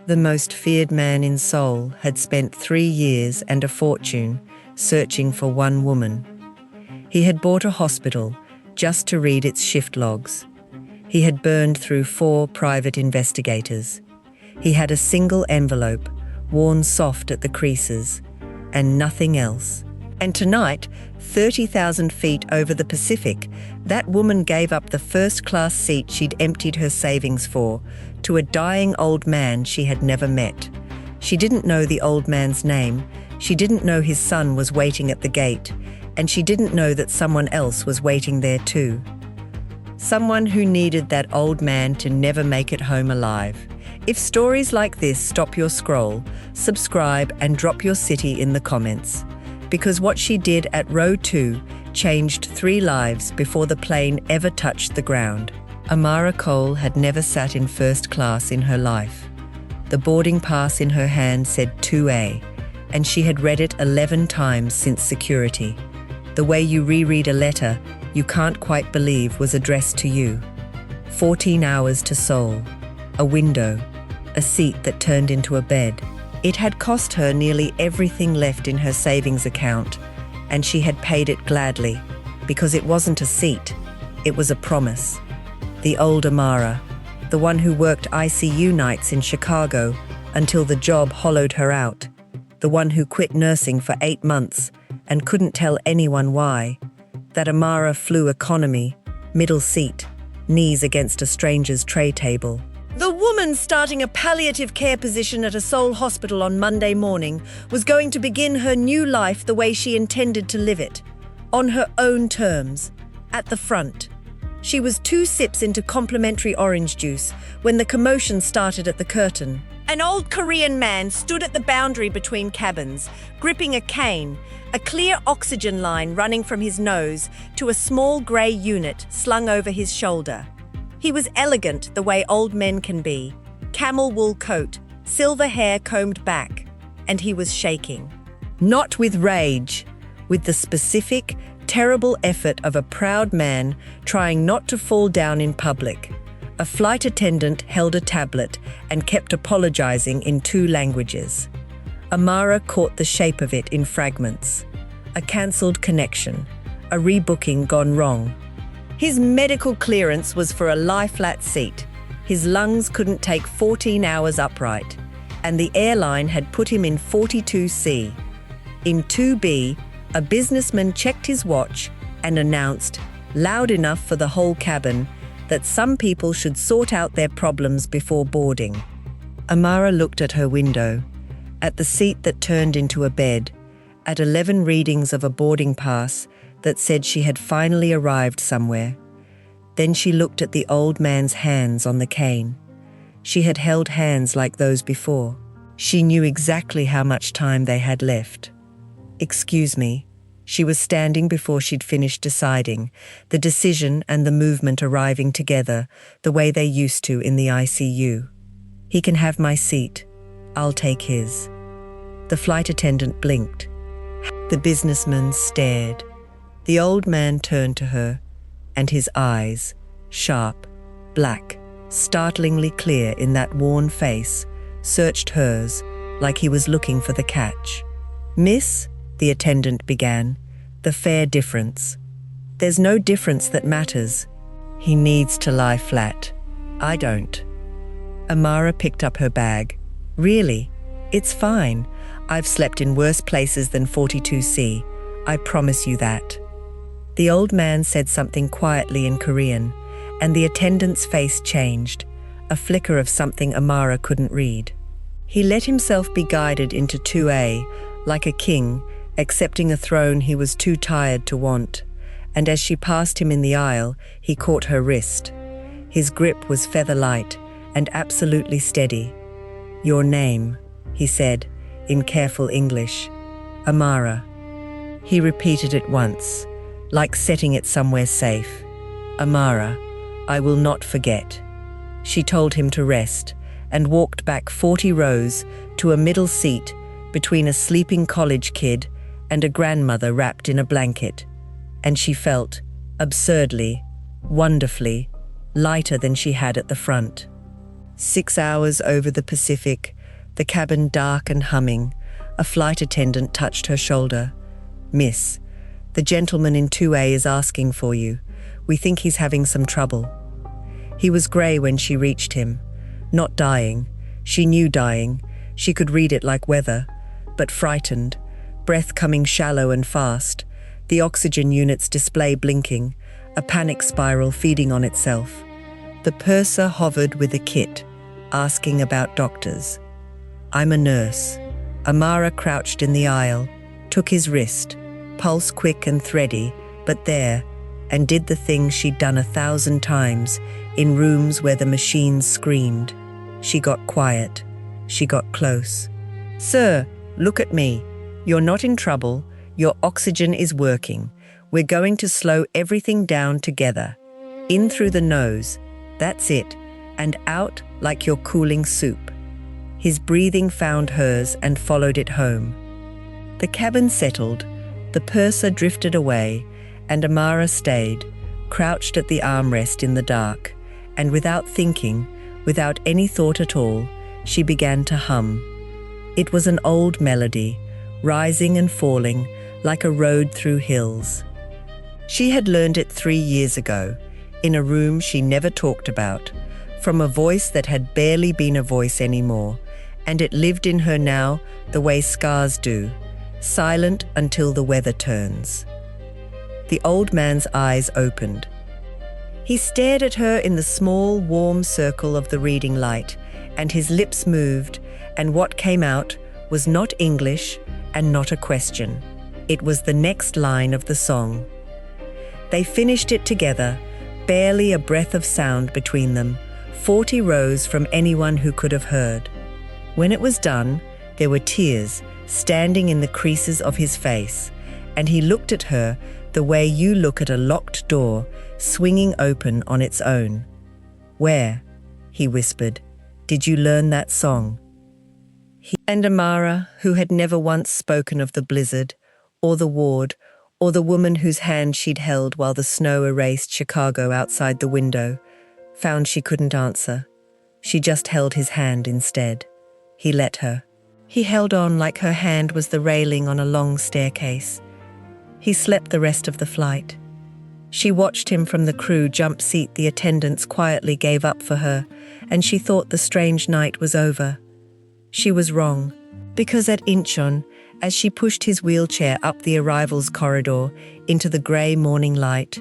The most feared man in Seoul had spent 3 years and a fortune searching for one woman. He had bought a hospital just to read its shift logs. He had burned through 4 private investigators. He had a single envelope, worn soft at the creases, and nothing else. And tonight, 30,000 feet over the Pacific, that woman gave up the first-class seat she'd emptied her savings for to a dying old man she had never met. She didn't know the old man's name, she didn't know his son was waiting at the gate, and she didn't know that someone else was waiting there too. Someone who needed that old man to never make it home alive. If stories like this stop your scroll, subscribe and drop your city in the comments. Because what she did at row 2 changed 3 lives before the plane ever touched the ground. Amara Cole had never sat in first class in her life. The boarding pass in her hand said 2A, and she had read it 11 times since security. The way you reread a letter you can't quite believe was addressed to you. 14 hours to Seoul, a window, a seat that turned into a bed. It had cost her nearly everything left in her savings account, and she had paid it gladly, because it wasn't a seat, it was a promise. The old Amara, the one who worked ICU nights in Chicago until the job hollowed her out, the one who quit nursing for 8 months and couldn't tell anyone why. That Amara flew economy, middle seat, knees against a stranger's tray table. The woman starting a palliative care position at a Seoul hospital on Monday morning was going to begin her new life the way she intended to live it, on her own terms, at the front. She was 2 sips into complimentary orange juice when the commotion started at the curtain. An old Korean man stood at the boundary between cabins, gripping a cane, a clear oxygen line running from his nose to a small grey unit slung over his shoulder. He was elegant the way old men can be, camel wool coat, silver hair combed back, and he was shaking. Not with rage, with the specific, terrible effort of a proud man trying not to fall down in public. A flight attendant held a tablet and kept apologizing in 2 languages. Amara caught the shape of it in fragments. A cancelled connection, a rebooking gone wrong. His medical clearance was for a lie-flat seat. His lungs couldn't take 14 hours upright, and the airline had put him in 42C. In 2B, a businessman checked his watch and announced, loud enough for the whole cabin, that some people should sort out their problems before boarding. Amara looked at her window, at the seat that turned into a bed, at 11 readings of a boarding pass that said she had finally arrived somewhere. Then she looked at the old man's hands on the cane. She had held hands like those before. She knew exactly how much time they had left. Excuse me. She was standing before she'd finished deciding, the decision and the movement arriving together the way they used to in the ICU. He can have my seat. I'll take his. The flight attendant blinked. The businessman stared. The old man turned to her, and his eyes, sharp, black, startlingly clear in that worn face, searched hers like he was looking for the catch. Miss, the attendant began, the fair difference. There's no difference that matters. He needs to lie flat. I don't. Amara picked up her bag. Really? It's fine. I've slept in worse places than 42C. I promise you that. The old man said something quietly in Korean, and the attendant's face changed, a flicker of something Amara couldn't read. He let himself be guided into 2A, like a king, accepting a throne he was too tired to want, and as she passed him in the aisle, he caught her wrist. His grip was feather-light and absolutely steady. Your name, he said, in careful English. Amara. He repeated it once, like setting it somewhere safe. Amara, I will not forget. She told him to rest and walked back 40 rows to a middle seat between a sleeping college kid and a grandmother wrapped in a blanket, and she felt, absurdly, wonderfully, lighter than she had at the front. 6 hours over the Pacific, The cabin dark and humming. A flight attendant touched her shoulder. "Miss, the gentleman in 2A is asking for you. We think he's having some trouble." He was grey when she reached him. Not dying. She knew dying. She could read it like weather. But frightened. Breath coming shallow and fast. The oxygen unit's display blinking. A panic spiral feeding on itself. The purser hovered with a kit, asking about doctors. "I'm a nurse." Amara crouched in the aisle, took his wrist, pulse quick and thready, but there, and did the thing she'd done 1,000 times in rooms where the machines screamed. She got quiet. She got close. "Sir, look at me. You're not in trouble. Your oxygen is working. We're going to slow everything down together. In through the nose. That's it. And out like you're cooling soup." His breathing found hers and followed it home. The cabin settled, the purser drifted away, and Amara stayed, crouched at the armrest in the dark, and without thinking, without any thought at all, she began to hum. It was an old melody, rising and falling like a road through hills. She had learned it 3 years ago, in a room she never talked about, from a voice that had barely been a voice anymore, and it lived in her now the way scars do, silent until the weather turns. The old man's eyes opened. He stared at her in the small, warm circle of the reading light, and his lips moved, and what came out was not English and not a question. It was the next line of the song. They finished it together, barely a breath of sound between them, 40 rows from anyone who could have heard. When it was done, there were tears standing in the creases of his face, and he looked at her the way you look at a locked door swinging open on its own. "Where," he whispered, "did you learn that song?" And Amara, who had never once spoken of the blizzard, or the ward, or the woman whose hand she'd held while the snow erased Chicago outside the window, found she couldn't answer. She just held his hand instead. He let her. He held on like her hand was the railing on a long staircase. He slept the rest of the flight. She watched him from the crew jump seat the attendants quietly gave up for her, and she thought the strange night was over. She was wrong, because at Incheon, as she pushed his wheelchair up the arrivals corridor into the grey morning light,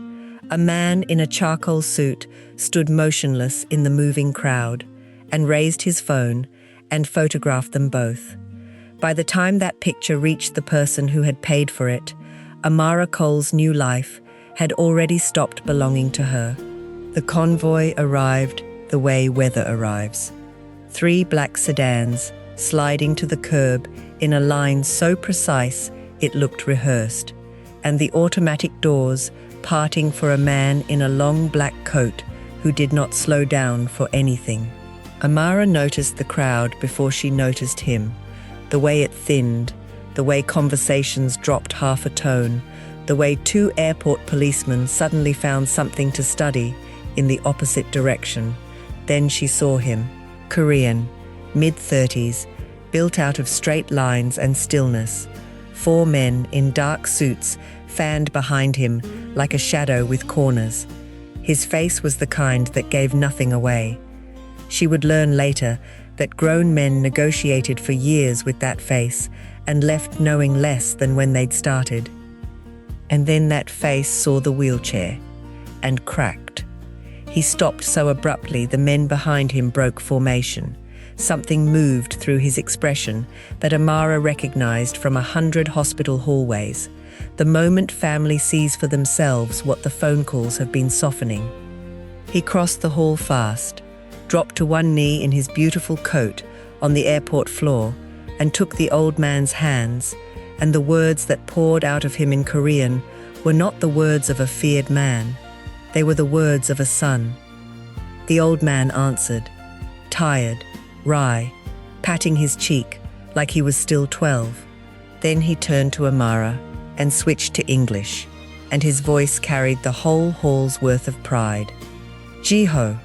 a man in a charcoal suit stood motionless in the moving crowd and raised his phone and photographed them both. By the time that picture reached the person who had paid for it, Amara Cole's new life had already stopped belonging to her. The convoy arrived the way weather arrives. 3 black sedans sliding to the curb in a line so precise it looked rehearsed, and the automatic doors parting for a man in a long black coat who did not slow down for anything. Amara noticed the crowd before she noticed him, the way it thinned, the way conversations dropped half a tone, the way 2 airport policemen suddenly found something to study in the opposite direction. Then she saw him, Korean, mid-30s, built out of straight lines and stillness. 4 men in dark suits fanned behind him like a shadow with corners. His face was the kind that gave nothing away. She would learn later that grown men negotiated for years with that face and left knowing less than when they'd started. And then that face saw the wheelchair and cracked. He stopped so abruptly the men behind him broke formation. Something moved through his expression that Amara recognized from 100 hospital hallways, the moment family sees for themselves what the phone calls have been softening. He crossed the hall fast, dropped to one knee in his beautiful coat on the airport floor, and took the old man's hands, and the words that poured out of him in Korean were not the words of a feared man. They were the words of a son. The old man answered, tired, wry, patting his cheek like he was still 12. Then he turned to Amara and switched to English, and his voice carried the whole hall's worth of pride. Ji-ho,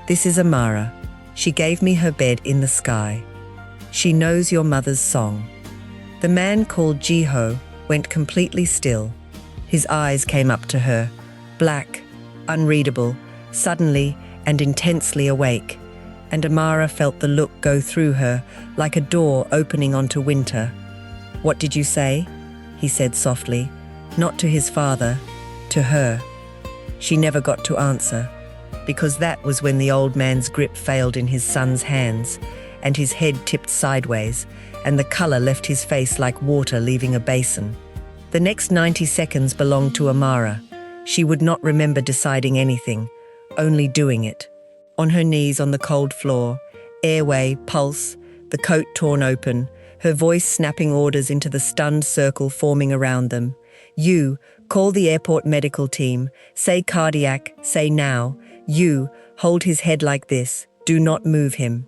this is Amara. She gave me her bed in the sky. She knows your mother's song." The man called Ji-ho went completely still. His eyes came up to her, black, unreadable, suddenly and intensely awake, and Amara felt the look go through her like a door opening onto winter. "What did you say?" he said softly, not to his father, to her. She never got to answer, because that was when the old man's grip failed in his son's hands, and his head tipped sideways, and the color left his face like water leaving a basin. The next 90 seconds belonged to Amara. She would not remember deciding anything, only doing it. On her knees on the cold floor, airway, pulse, the coat torn open, her voice snapping orders into the stunned circle forming around them. "You, call the airport medical team. Say cardiac, say now. You, hold his head like this. Do not move him."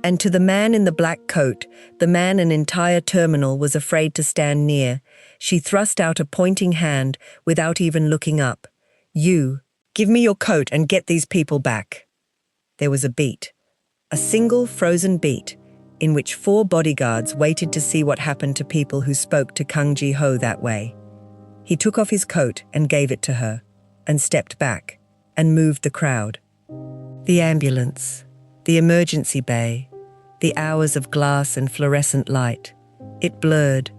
And to the man in the black coat, the man an entire terminal was afraid to stand near, she thrust out a pointing hand without even looking up. "You, give me your coat and get these people back." There was a beat, a single frozen beat, in which 4 bodyguards waited to see what happened to people who spoke to Kang Ji-ho that way. He took off his coat and gave it to her, and stepped back, and moved the crowd. The ambulance, the emergency bay, the hours of glass and fluorescent light. It blurred,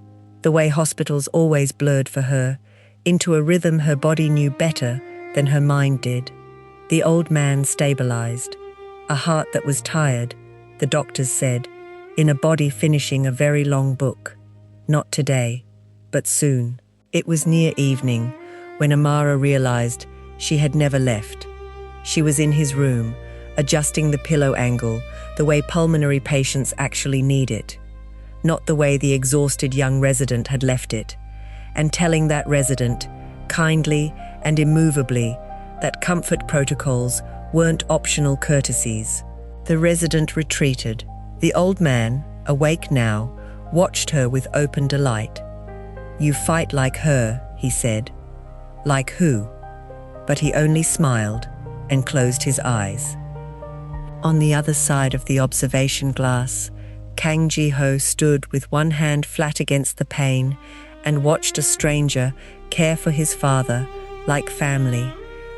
the way hospitals always blurred for her, into a rhythm her body knew better than her mind did. The old man stabilized, a heart that was tired, the doctors said, in a body finishing a very long book. Not today, but soon. It was near evening when Amara realized she had never left. She was in his room, adjusting the pillow angle, the way pulmonary patients actually need it, not the way the exhausted young resident had left it, and telling that resident, kindly and immovably, that comfort protocols weren't optional courtesies. The resident retreated. The old man, awake now, watched her with open delight. "You fight like her," he said. "Like who?" But he only smiled and closed his eyes. On the other side of the observation glass, Kang Ji-ho stood with one hand flat against the pane and watched a stranger care for his father like family,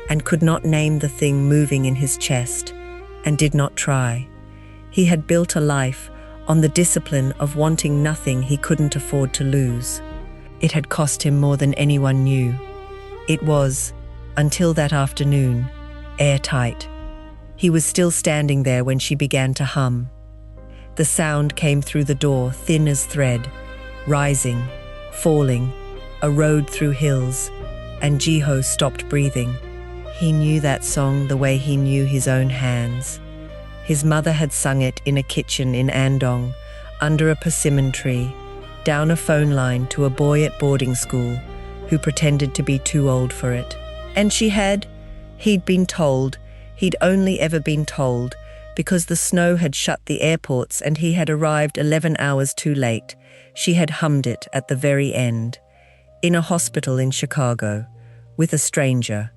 and could not name the thing moving in his chest, and did not try. He had built a life on the discipline of wanting nothing he couldn't afford to lose. It had cost him more than anyone knew. It was, until that afternoon, airtight. He was still standing there when she began to hum. The sound came through the door, thin as thread, rising, falling, a road through hills, and Ji-ho stopped breathing. He knew that song the way he knew his own hands. His mother had sung it in a kitchen in Andong, under a persimmon tree, down a phone line to a boy at boarding school who pretended to be too old for it. And he'd been told, he'd only ever been told, because the snow had shut the airports and he had arrived 11 hours too late. She had hummed it at the very end, in a hospital in Chicago, with a stranger.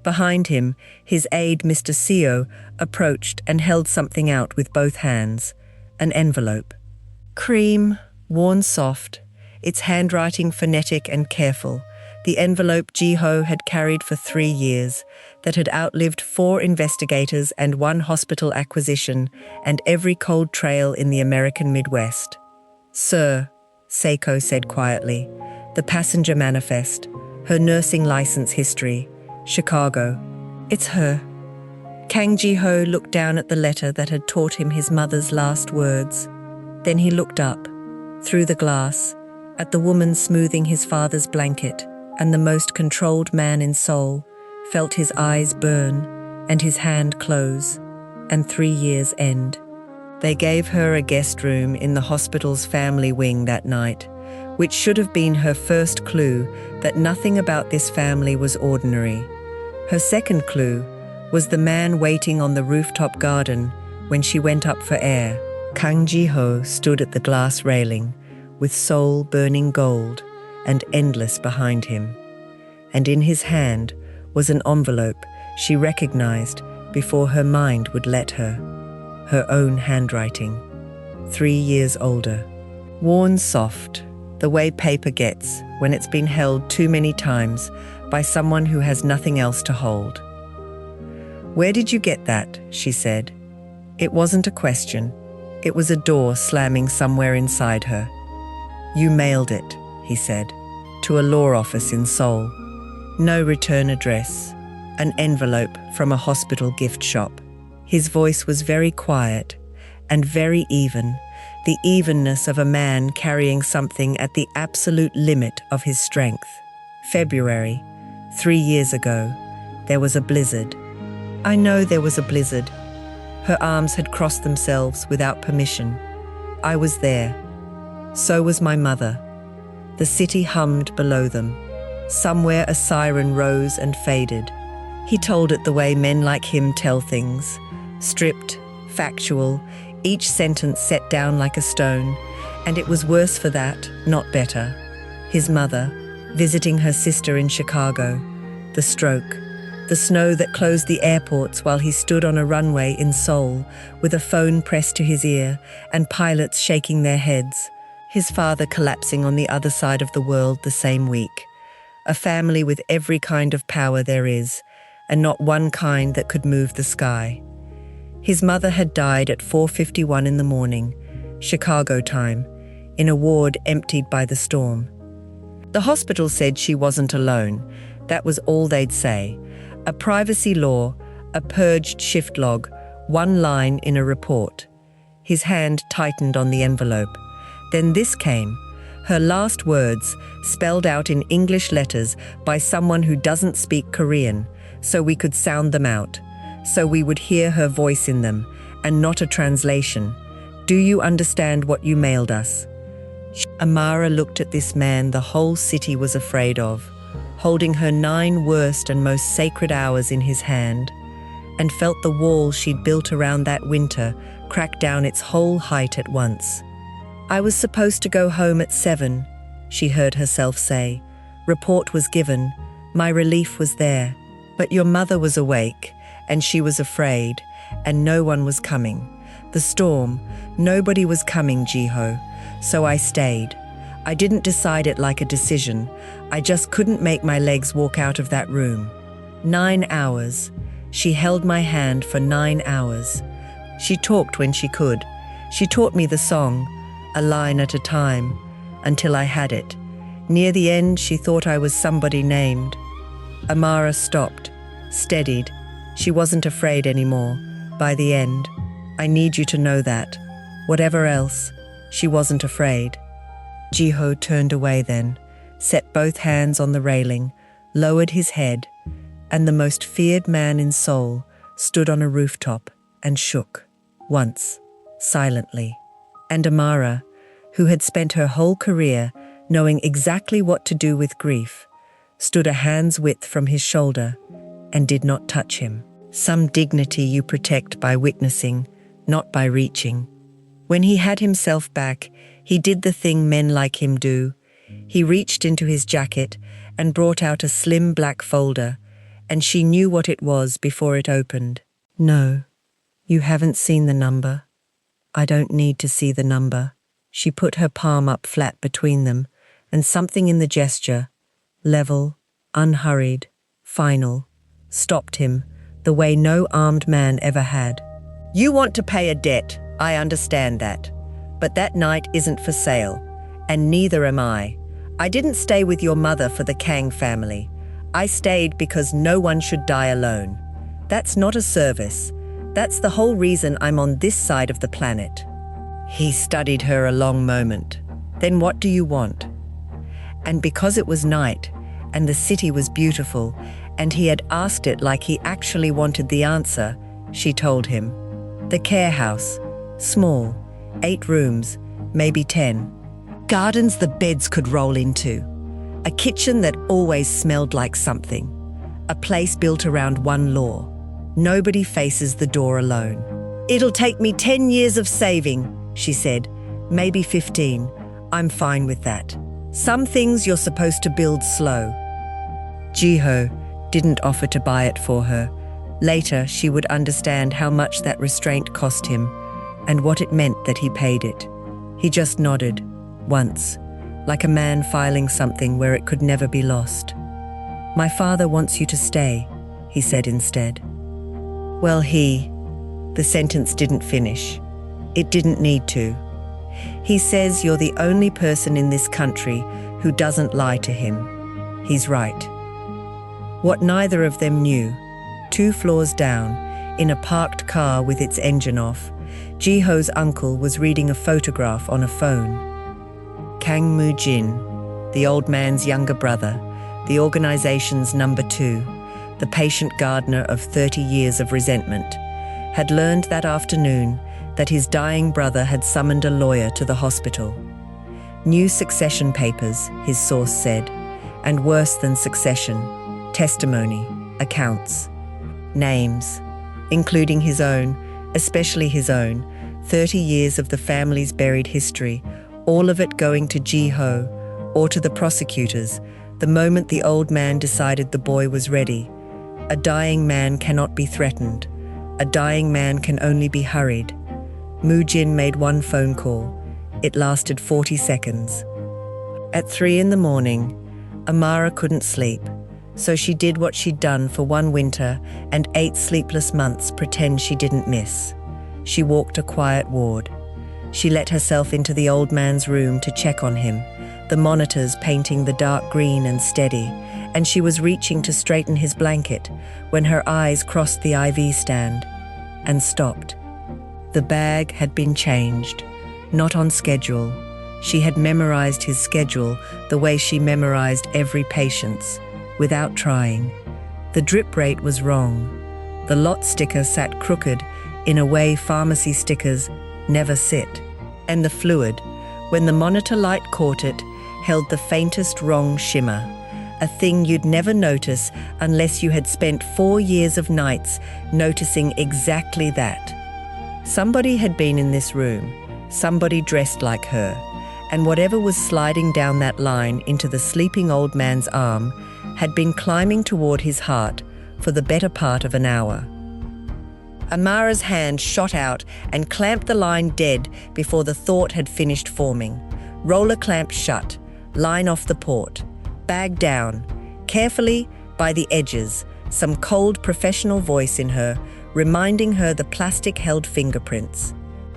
Behind him, his aide, Mr. Seo, approached and held something out with both hands, an envelope. Cream, worn soft, its handwriting phonetic and careful, the envelope Ji-ho had carried for 3 years, that had outlived 4 investigators and 1 hospital acquisition and every cold trail in the American Midwest. "Sir," Seiko said quietly, "the passenger manifest, her nursing license history, Chicago. It's her." Kang Ji-ho looked down at the letter that had taught him his mother's last words. Then he looked up, through the glass, at the woman smoothing his father's blanket, and the most controlled man in Seoul felt his eyes burn and his hand close, and 3 years end. They gave her a guest room in the hospital's family wing that night, which should have been her first clue that nothing about this family was ordinary. Her second clue was the man waiting on the rooftop garden when she went up for air. Kang Ji-ho stood at the glass railing, with Seoul burning gold and endless behind him. And in his hand was an envelope she recognized before her mind would let her, her own handwriting. 3 years older. Worn soft, the way paper gets when it's been held too many times by someone who has nothing else to hold. "Where did you get that?" she said. It wasn't a question. It was a door slamming somewhere inside her. "You mailed it," he said, "to a law office in Seoul. No return address. An envelope from a hospital gift shop." His voice was very quiet and very even, the evenness of a man carrying something at the absolute limit of his strength. "February, 3 years ago, there was a blizzard." "I know there was a blizzard." Her arms had crossed themselves without permission. "I was there. So was my mother." The city hummed below them. Somewhere a siren rose and faded. He told it the way men like him tell things. Stripped, factual, each sentence set down like a stone, and it was worse for that, not better. His mother, visiting her sister in Chicago. The stroke. The snow that closed the airports while he stood on a runway in Seoul with a phone pressed to his ear and pilots shaking their heads. His father collapsing on the other side of the world the same week. A family with every kind of power there is, and not one kind that could move the sky. His mother had died at 4:51 in the morning, Chicago time, in a ward emptied by the storm. The hospital said she wasn't alone. That was all they'd say. A privacy law, a purged shift log, one line in a report. His hand tightened on the envelope. Then this came, her last words, spelled out in English letters by someone who doesn't speak Korean, so we could sound them out, so we would hear her voice in them, and not a translation. "Do you understand what you mailed us?" Amara looked at this man the whole city was afraid of, holding her 9 worst and most sacred hours in his hand, and felt the wall she'd built around that winter crack down its whole height at once. "I was supposed to go home at 7, she heard herself say. Report was given. My relief was there. But your mother was awake, and she was afraid, and no one was coming. The storm, nobody was coming, Ji-ho. So I stayed. I didn't decide it like a decision. I just couldn't make my legs walk out of that room. 9 hours. She held my hand for 9 hours. She talked when she could. She taught me the song, a line at a time, until I had it. Near the end, she thought I was somebody named." Amara stopped, steadied. She wasn't afraid anymore. By the end, I need you to know that. Whatever else, she wasn't afraid. Ji-ho turned away then, set both hands on the railing, lowered his head, and the most feared man in Seoul stood on a rooftop and shook, once, silently. And Amara, who had spent her whole career knowing exactly what to do with grief, stood a hand's width from his shoulder and did not touch him. Some dignity you protect by witnessing, not by reaching. When he had himself back, he did the thing men like him do. He reached into his jacket and brought out a slim black folder, and she knew what it was before it opened. "No, you haven't seen the number. I don't need to see the number." She put her palm up flat between them, and something in the gesture, level, unhurried, final, stopped him the way no armed man ever had. "You want to pay a debt, I understand that. But that night isn't for sale, and neither am I. I didn't stay with your mother for the Kang family. I stayed because no one should die alone. That's not a service. That's the whole reason I'm on this side of the planet." He studied her a long moment. "Then what do you want?" And because it was night, and the city was beautiful, and he had asked it like he actually wanted the answer, she told him. "The care house. Small. 8 rooms, maybe 10. Gardens the beds could roll into. A kitchen that always smelled like something. A place built around one law. Nobody faces the door alone. It'll take me 10 years of saving," she said. "Maybe 15. I'm fine with that. Some things you're supposed to build slow." Ji-ho didn't offer to buy it for her. Later, she would understand how much that restraint cost him. and what it meant that he paid it. He just nodded, once, like a man filing something where it could never be lost. "My father wants you to stay," he said instead. Well, the sentence didn't finish. It didn't need to. "He says you're the only person in this country who doesn't lie to him. He's right." What neither of them knew, 2 floors down, in a parked car with its engine off, Ji-ho's uncle was reading a photograph on a phone. Kang Ji-ho, the old man's younger brother, the organization's number 2, the patient gardener of 30 years of resentment, had learned that afternoon that his dying brother had summoned a lawyer to the hospital. New succession papers, his source said, and worse than succession, testimony, accounts, names, including his own, especially his own, 30 years of the family's buried history, all of it going to Ji-ho, or to the prosecutors, the moment the old man decided the boy was ready. A dying man cannot be threatened. A dying man can only be hurried. Moo-jin made one phone call. It lasted 40 seconds. At 3 in the morning, Amara couldn't sleep, so she did what she'd done for one winter and 8 sleepless months pretend she didn't miss. She walked a quiet ward. She let herself into the old man's room to check on him, the monitors painting the dark green and steady, and she was reaching to straighten his blanket when her eyes crossed the IV stand and stopped. The bag had been changed, not on schedule. She had memorized his schedule the way she memorized every patient's, without trying. The drip rate was wrong. The lot sticker sat crooked in a way pharmacy stickers never sit. And the fluid, when the monitor light caught it, held the faintest wrong shimmer, a thing you'd never notice unless you had spent 4 years of nights noticing exactly that. Somebody had been in this room, somebody dressed like her, and whatever was sliding down that line into the sleeping old man's arm had been climbing toward his heart for the better part of an hour. Amara's hand shot out and clamped the line dead before the thought had finished forming. Roller clamp shut, line off the port, bag down, carefully by the edges, some cold professional voice in her, reminding her the plastic held fingerprints.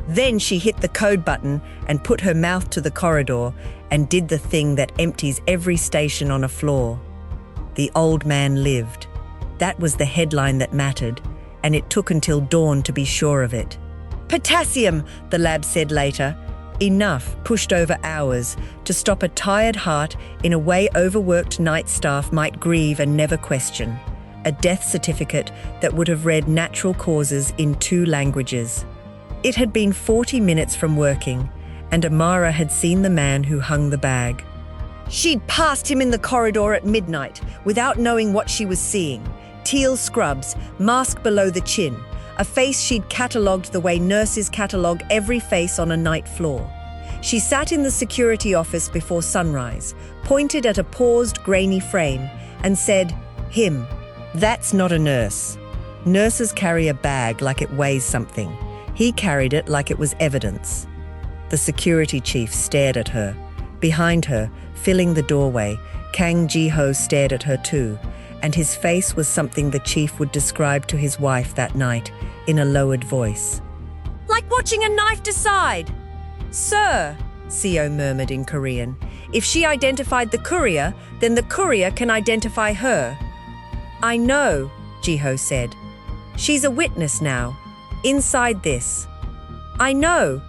Then she hit the code button and put her mouth to the corridor and did the thing that empties every station on a floor. The old man lived. That was the headline that mattered, and it took until dawn to be sure of it. "Potassium," the lab said later. Enough, pushed over hours, to stop a tired heart in a way overworked night staff might grieve and never question. A death certificate that would have read natural causes in 2 languages. It had been 40 minutes from working, and Amara had seen the man who hung the bag. She'd passed him in the corridor at midnight, without knowing what she was seeing. Teal scrubs, mask below the chin, a face she'd catalogued the way nurses catalogue every face on a night floor. She sat in the security office before sunrise, pointed at a paused, grainy frame, and said, "Him. That's not a nurse. Nurses carry a bag like it weighs something. He carried it like it was evidence." The security chief stared at her. Behind her, filling the doorway, Kang Ji-ho stared at her too, and his face was something the chief would describe to his wife that night in a lowered voice. "Like watching a knife decide." "Sir," CO murmured in Korean, "if she identified the courier, then the courier can identify her." "I know," Ji-ho said. "She's a witness now, inside this." "I know."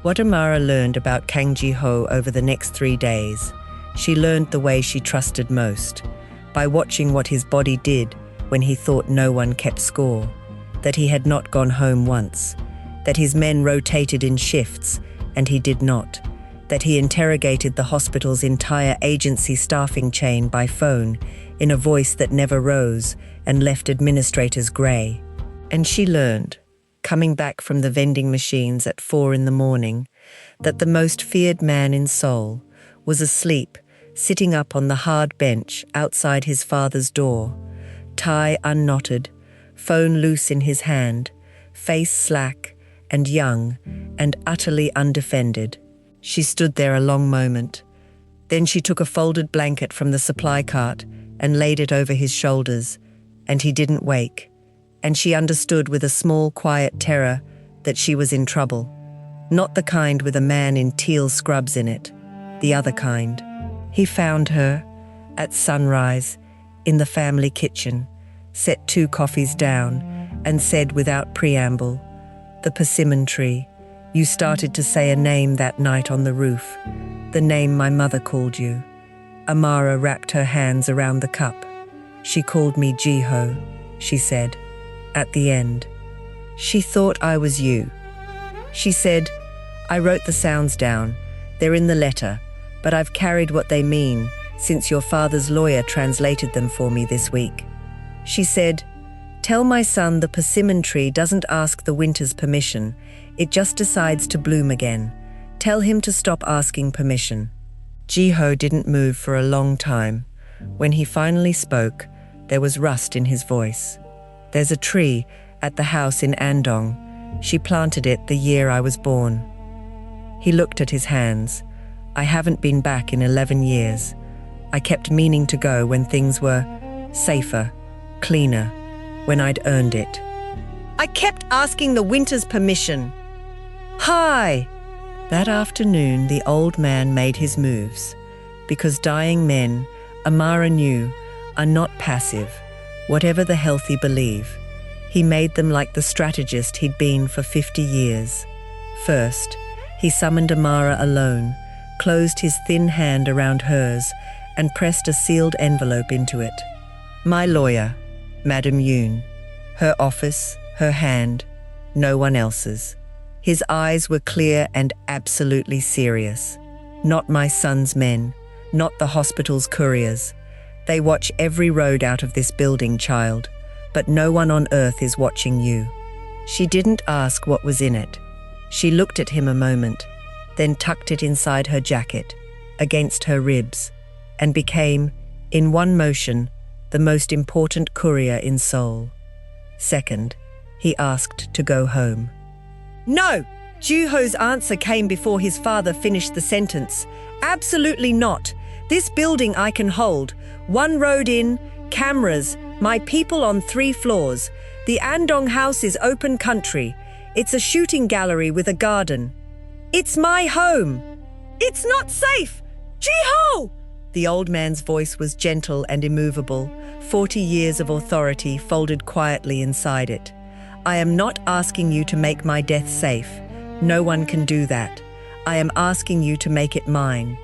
What Amara learned about Kang Ji-ho over the next 3 days, she learned the way she trusted most, by watching what his body did when he thought no one kept score, that he had not gone home once, that his men rotated in shifts and he did not, that he interrogated the hospital's entire agency staffing chain by phone in a voice that never rose and left administrators grey. And she learned, coming back from the vending machines at 4 in the morning, that the most feared man in Seoul was asleep, sitting up on the hard bench outside his father's door, tie unknotted, phone loose in his hand, face slack, and young and utterly undefended. She stood there a long moment. Then she took a folded blanket from the supply cart and laid it over his shoulders, and he didn't wake. And she understood with a small, quiet terror that she was in trouble. Not the kind with a man in teal scrubs in it, the other kind. He found her, at sunrise, in the family kitchen, set 2 coffees down, and said without preamble, "The persimmon tree. You started to say a name that night on the roof, the name my mother called you." Amara wrapped her hands around the cup. "She called me Ji-ho," she said, at the end. "She thought I was you." She said, "I wrote the sounds down. They're in the letter, but I've carried what they mean since your father's lawyer translated them for me this week." She said, "Tell my son the persimmon tree doesn't ask the winter's permission. It just decides to bloom again. Tell him to stop asking permission." Ji-ho didn't move for a long time. When he finally spoke, there was rust in his voice. "There's a tree at the house in Andong. She planted it the year I was born." He looked at his hands. "I haven't been back in 11 years. I kept meaning to go when things were safer, cleaner, when I'd earned it. I kept asking the winter's permission." "Hi!" That afternoon, the old man made his moves, because dying men, Amara knew, are not passive, whatever the healthy believe. He made them like the strategist he'd been for 50 years. First, he summoned Amara alone, closed his thin hand around hers, and pressed a sealed envelope into it. "My lawyer, Madam Yoon." Her office, her hand, no one else's. His eyes were clear and absolutely serious. "Not my son's men, not the hospital's couriers. They watch every road out of this building, child, but no one on earth is watching you." She didn't ask what was in it. She looked at him a moment, then tucked it inside her jacket, against her ribs, and became, in one motion, the most important courier in Seoul. Second, he asked to go home. "No!" Ji-ho's answer came before his father finished the sentence. "Absolutely not. This building I can hold. 1 road in, cameras, my people on 3 floors. The Andong house is open country. It's a shooting gallery with a garden. It's my home." "It's not safe! Ji-ho!" The old man's voice was gentle and immovable, 40 years of authority folded quietly inside it. "I am not asking you to make my death safe. No one can do that. I am asking you to make it mine."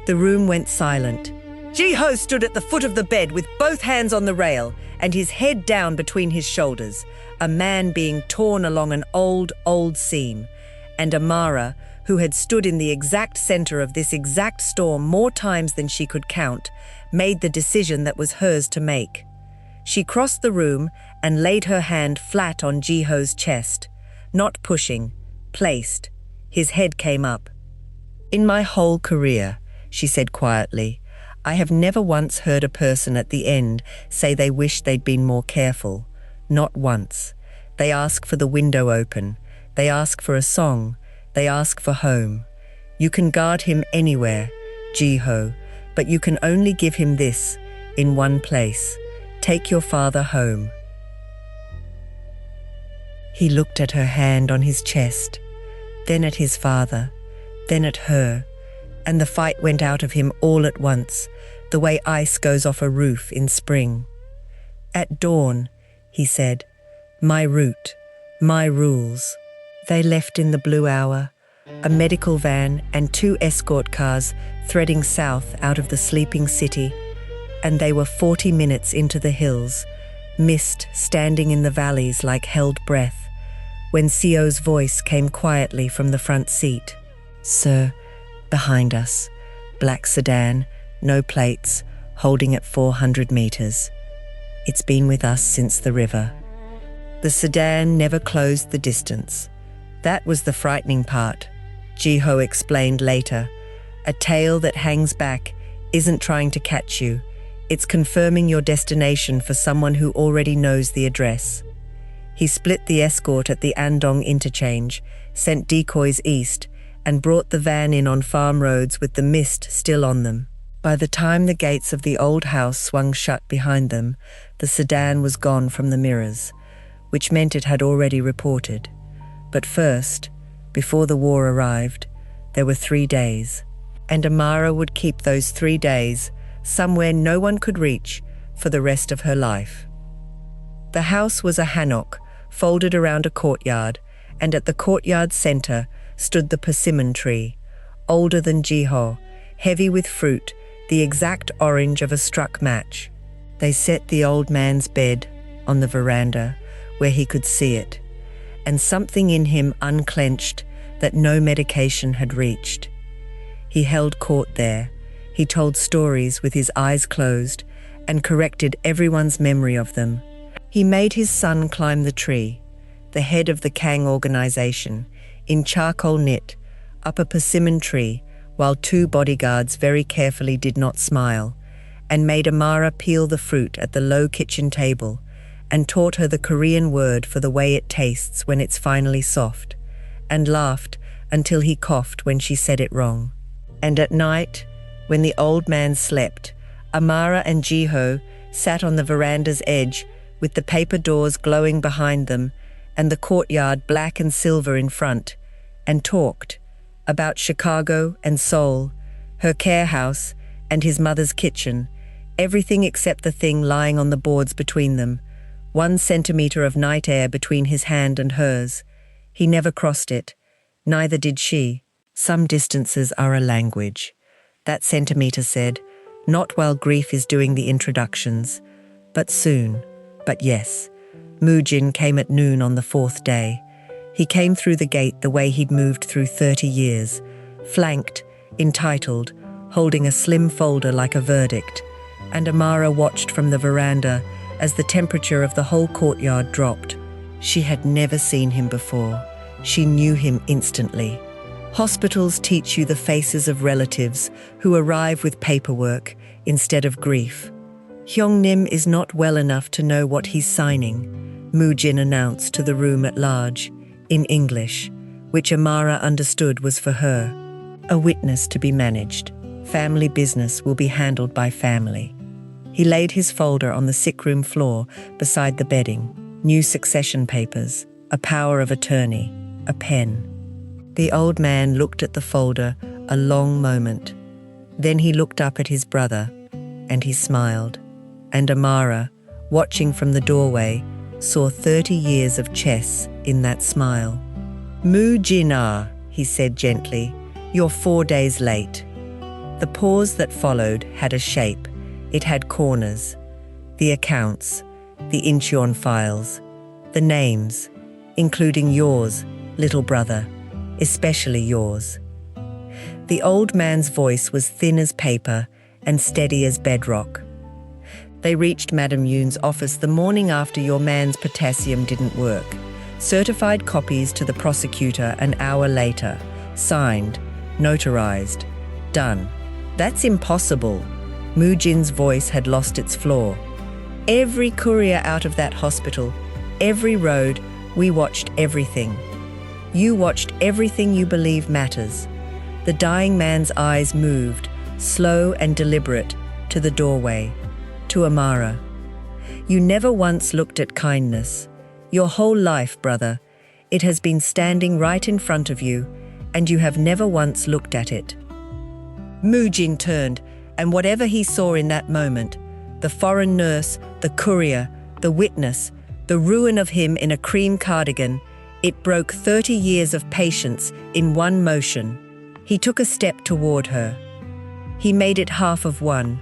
The room went silent. Ji-ho stood at the foot of the bed with both hands on the rail and his head down between his shoulders, a man being torn along an old seam. And Amara, who had stood in the exact center of this exact storm more times than she could count, made the decision that was hers to make. She crossed the room and laid her hand flat on Ji-ho's chest, not pushing, placed. His head came up. "In my whole career," she said quietly, "I have never once heard a person at the end say they wish they'd been more careful. Not once. They ask for the window open. They ask for a song. They ask for home. You can guard him anywhere, Ji-ho, but you can only give him this, in one place. Take your father home." He looked at her hand on his chest, then at his father, then at her, and the fight went out of him all at once, the way ice goes off a roof in spring. "At dawn," he said, "my route, my rules." They left in the blue hour, a medical van and 2 escort cars threading south out of the sleeping city, and they were 40 minutes into the hills, mist standing in the valleys like held breath, when Seo's voice came quietly from the front seat. "Sir, behind us, black sedan, no plates, holding at 400 meters. It's been with us since the river." The sedan never closed the distance. That was the frightening part, Ji-ho explained later. A tail that hangs back isn't trying to catch you. It's confirming your destination for someone who already knows the address. He split the escort at the Andong interchange, sent decoys east, and brought the van in on farm roads with the mist still on them. By the time the gates of the old house swung shut behind them, the sedan was gone from the mirrors, which meant it had already reported. But first, before the war arrived, there were 3 days, and Amara would keep those 3 days somewhere no one could reach for the rest of her life. The house was a hanok, folded around a courtyard, and at the courtyard's center stood the persimmon tree, older than Ji-ho, heavy with fruit, the exact orange of a struck match. They set the old man's bed on the veranda where he could see it, and something in him unclenched that no medication had reached. He held court there. He told stories with his eyes closed and corrected everyone's memory of them. He made his son climb the tree, the head of the Kang organization, in charcoal knit, up a persimmon tree, while 2 bodyguards very carefully did not smile, and made Amara peel the fruit at the low kitchen table, and taught her the Korean word for the way it tastes when it's finally soft, and laughed until he coughed when she said it wrong. And at night, when the old man slept, Amara and Ji-ho sat on the veranda's edge with the paper doors glowing behind them and the courtyard black and silver in front, and talked about Chicago and Seoul, her care house and his mother's kitchen, everything except the thing lying on the boards between them, 1 centimeter of night air between his hand and hers. He never crossed it, neither did she. Some distances are a language, that centimeter said, not while grief is doing the introductions, but soon. But yes, Moo-jin came at noon on the 4th day. He came through the gate the way he'd moved through 30 years, flanked, entitled, holding a slim folder like a verdict, and Amara watched from the veranda as the temperature of the whole courtyard dropped. She had never seen him before. She knew him instantly. Hospitals teach you the faces of relatives who arrive with paperwork instead of grief. Hyung-nim is not well enough to know what he's signing, Moo-jin announced to the room at large, in English, which Amara understood was for her. A witness to be managed. Family business will be handled by family. He laid his folder on the sickroom floor beside the bedding. New succession papers, a power of attorney, a pen. The old man looked at the folder a long moment. Then he looked up at his brother, and he smiled. And Amara, watching from the doorway, saw 30 years of chess in that smile. Moo-jin, he said gently, you're 4 days late. The pause that followed had a shape. It had corners. The accounts, the Incheon files, the names, including yours, little brother, especially yours. The old man's voice was thin as paper and steady as bedrock. They reached Madame Yoon's office the morning after your man's potassium didn't work. Certified copies to the prosecutor an hour later. Signed, notarized, done. That's impossible. Moo-jin's voice had lost its floor. Every courier out of that hospital, every road, we watched everything. You watched everything you believe matters. The dying man's eyes moved, slow and deliberate, to the doorway. To Amara. You never once looked at kindness. Your whole life, brother. It has been standing right in front of you, and you have never once looked at it. Moo-jin turned, and whatever he saw in that moment, the foreign nurse, the courier, the witness, the ruin of him in a cream cardigan, it broke 30 years of patience in one motion. He took a step toward her. He made it half of one.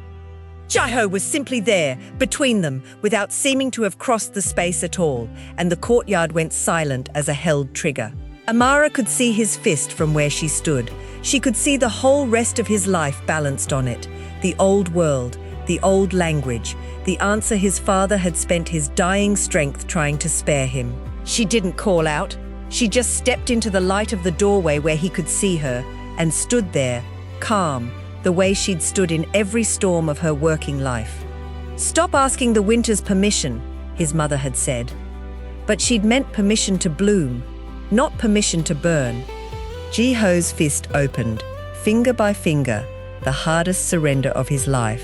Ji-ho was simply there, between them, without seeming to have crossed the space at all, and the courtyard went silent as a held trigger. Amara could see his fist from where she stood. She could see the whole rest of his life balanced on it. The old world, the old language, the answer his father had spent his dying strength trying to spare him. She didn't call out. She just stepped into the light of the doorway where he could see her, and stood there, calm, the way she'd stood in every storm of her working life. Stop asking the Winters permission, his mother had said. But she'd meant permission to bloom, not permission to burn. Ji-ho's fist opened, finger by finger, the hardest surrender of his life.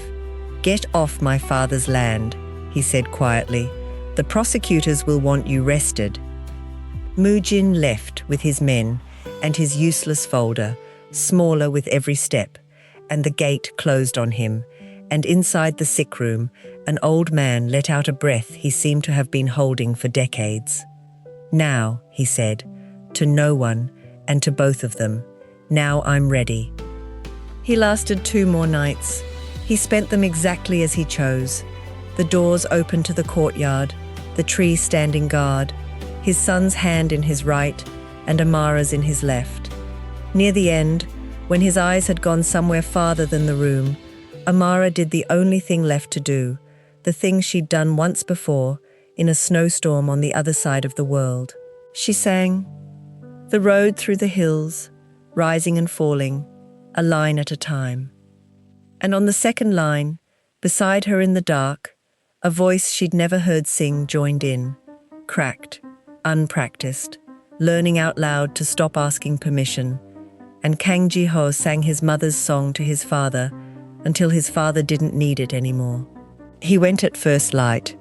"Get off my father's land," he said quietly. "The prosecutors will want you rested." Moo-jin left with his men and his useless folder, smaller with every step, and the gate closed on him, and inside the sick room, an old man let out a breath he seemed to have been holding for decades. "Now," he said, to no one and to both of them, "now I'm ready." He lasted 2 more nights. He spent them exactly as he chose. The doors open to the courtyard, the tree standing guard, his son's hand in his right and Amara's in his left. Near the end, when his eyes had gone somewhere farther than the room, Amara did the only thing left to do, the thing she'd done once before, in a snowstorm on the other side of the world. She sang, "The road through the hills, rising and falling, a line at a time." And on the second line, beside her in the dark, a voice she'd never heard sing joined in, cracked, unpracticed, learning out loud to stop asking permission. And Kang Ji-ho sang his mother's song to his father until his father didn't need it anymore. He went at first light.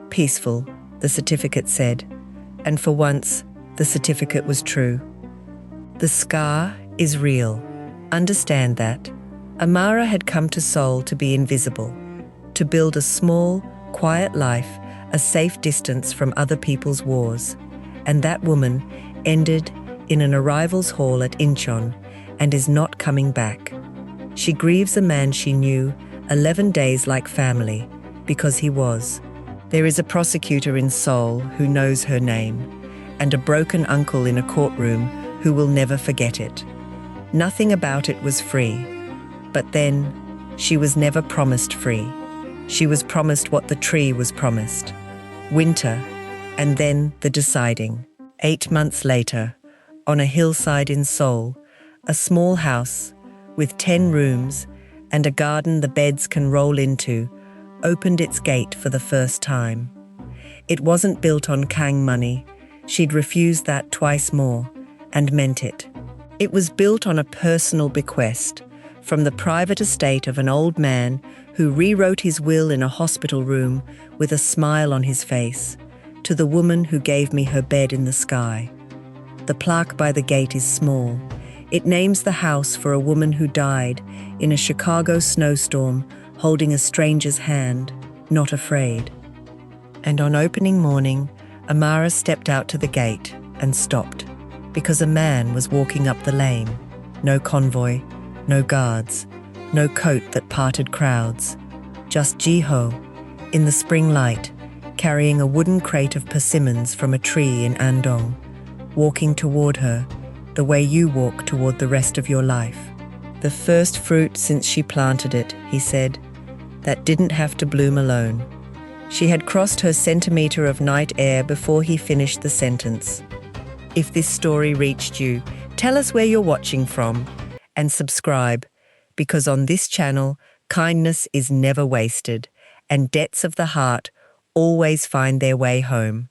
Peaceful, the certificate said, and for once, the certificate was true. The scar is real. Understand that. Amara had come to Seoul to be invisible, to build a small, quiet life, a safe distance from other people's wars. And that woman ended in an arrivals hall at Incheon and is not coming back. She grieves a man she knew 11 days like family, because he was. There is a prosecutor in Seoul who knows her name, and a broken uncle in a courtroom who will never forget it. Nothing about it was free. But then, she was never promised free. She was promised what the tree was promised. Winter, and then the deciding. 8 months later, on a hillside in Seoul, a small house with 10 rooms and a garden the beds can roll into, opened its gate for the first time. It wasn't built on Kang money. She'd refused that twice more, and meant it. It was built on a personal bequest from the private estate of an old man who rewrote his will in a hospital room with a smile on his face, to the woman who gave me her bed in the sky. The plaque by the gate is small. It names the house for a woman who died in a Chicago snowstorm holding a stranger's hand, not afraid. And on opening morning, Amara stepped out to the gate and stopped, because a man was walking up the lane. No convoy, no guards, no coat that parted crowds. Just Ji-ho, in the spring light, carrying a wooden crate of persimmons from a tree in Andong, walking toward her, the way you walk toward the rest of your life. The first fruit since she planted it, he said, that didn't have to bloom alone. She had crossed her centimeter of night air before he finished the sentence. If this story reached you, tell us where you're watching from and subscribe, because on this channel, kindness is never wasted and debts of the heart always find their way home.